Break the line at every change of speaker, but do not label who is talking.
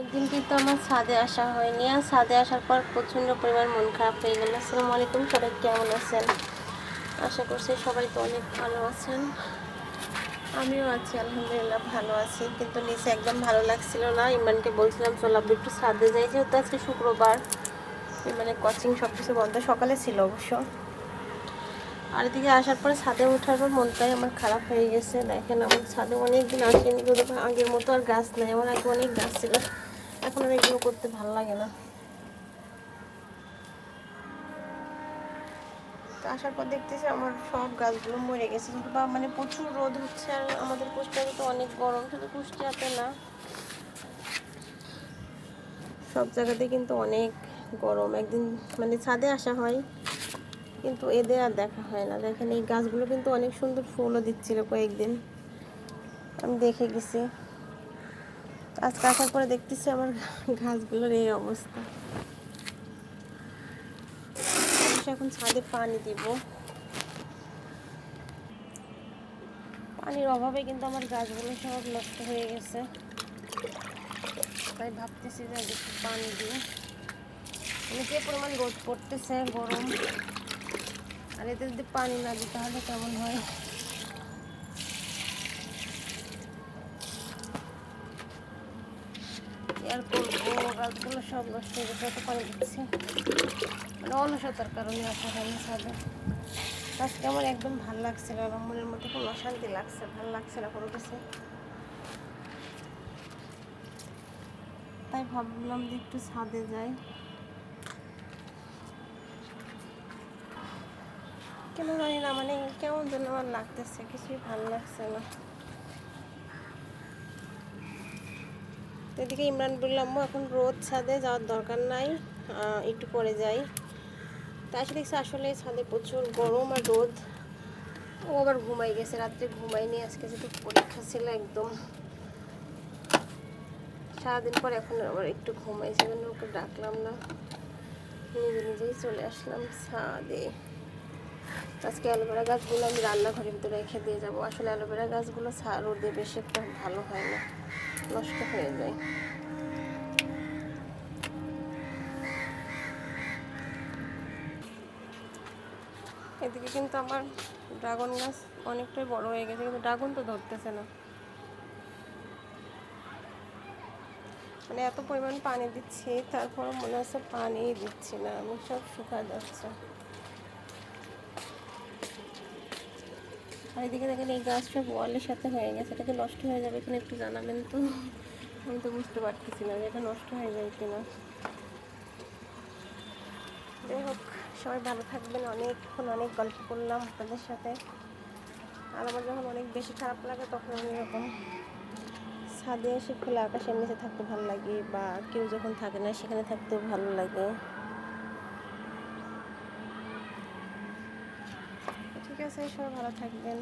একদিন কিন্তু আমার ছাদে আসা হয়নি, আর ছাদে আসার পর প্রচণ্ড পরিমাণ মন খারাপ হয়ে গেল। আসসালামু আলাইকুম, সবাই কেমন আছেন? আশা করছি সবাই তো অনেক ভালো আছেন। আমিও আছি, আলহামদুলিল্লাহ ভালো আছি। কিন্তু নিচে একদম ভালো লাগছিল না। ইমরানকে বলছিলাম চল একটু ছাদে যাই, যেহেতু আজকে শুক্রবার, মানে কোচিং সব কিছু বন্ধ, সকালে ছিল অবশ্য। আর এদিকে আসার পরে ছাদে ওঠার পর মনটাই আমার খারাপ হয়ে গেছে। দেখেন আমার ছাদে অনেকদিন আসেনি, কিন্তু আগের মতো আর গাছ নেই। আমার আগে অনেক গাছ ছিল, এখন আর এগুলো করতে ভালো লাগে না। তো আসার পর দেখতেছি আমার সব গাছগুলো মরে গেছে, বা মানে প্রচুর রোদ হচ্ছে। আর আমাদের কুষ্টিয়াতে তো অনেক গরম, শুধু কুষ্টিয়াতে না, সব জায়গাতে কিন্তু অনেক গরম। একদিন মানে ছাদে আসা হয়, কিন্তু এদের আর দেখা হয় না। দেখেন এই গাছগুলো কিন্তু অনেক সুন্দর ফুলও দিচ্ছিল কয়েকদিন, আমি দেখে গেছি। আজকে আসার পরে দেখতেছি আমার গাছগুলোর এই অবস্থা। এখন ছাদে পানি দিব, পানির অভাবে কিন্তু আমার গাছগুলো সব নষ্ট হয়ে গেছে। তাই ভাবতেছি যে একটু পানি দিয়ে, মানে যে পরিমাণ রোদ পড়তেছে, গরম, আর এতে যদি পানি না দিই তাহলে কেমন হয়। আর করবো, গাছগুলো সব নষ্ট হয়ে গেছে, এত পানি দিচ্ছি, মানে অলসতার কারণে আসা হয়নি ছাদে। আজকে আমার একদম ভাল লাগছে না, আমার মনের মধ্যে কোনো অশান্তি লাগছে, ভাল লাগছে না কোনো কিছু। তাই ভাবলাম যে একটু ছাদে যাই। কেন জানি না, মানে কেমন যেন আমার লাগতেছে, কিছুই ভালো লাগছে না। এদিকে ইমরান বললাম এখন রোদ, ছাদে যাওয়ার দরকার নাই, একটু পরে যাই। তাই এসে দেখছি আসলে ছাদে প্রচুর গরম আর রোদ। ও আবার ঘুমাই গেছে, রাত্রে ঘুমাইনি, আজকে যেহেতু পরীক্ষা ছিল একদম সারাদিন পর, এখন আবার একটু ঘুমাইছে, জন্য ওকে ডাকলাম না, নিজে নিজেই চলে আসলাম ছাদে। আজকে অ্যালোভেরা গাছগুলো আমি রান্নাঘরের ভিতরে রেখে দিয়ে যাব। আসলে অ্যালোভেরা গাছগুলো রোদে বেশি একটা ভালো হয় না, নষ্ট হয়ে যায়। এদিকে কিন্তু আমার ড্রাগন গাছ অনেকটাই বড় হয়ে গেছে, কিন্তু ড্রাগন তো ধরতেছে না। মানে এত পরিমাণ পানি দিচ্ছি, তারপর মনে হচ্ছে পানি দিচ্ছি না, আমি সব শুকায় যাচ্ছে। আর এদিকে দেখেন এই গাছ সব ওয়ালের সাথে হয়ে গেছে, এটাকে নষ্ট হয়ে যাবে কিনা একটু জানাবেন তো। আমি তো বুঝতে পারতেছি না যে এটা নষ্ট হয়ে যায় কিনা। যাই হোক, সবাই ভালো থাকবেন। অনেকক্ষণ অনেক গল্প করলাম আপনাদের সাথে। আর আমার যখন অনেক বেশি খারাপ লাগে তখন আমি এরকম ছাদে এসে খোলা আকাশের নিচে থাকতে ভালো লাগে, বা কেউ যখন থাকে না সেখানে থাকতেও ভালো লাগে। ঠিক আছে, সবাই ভালো থাকবেন।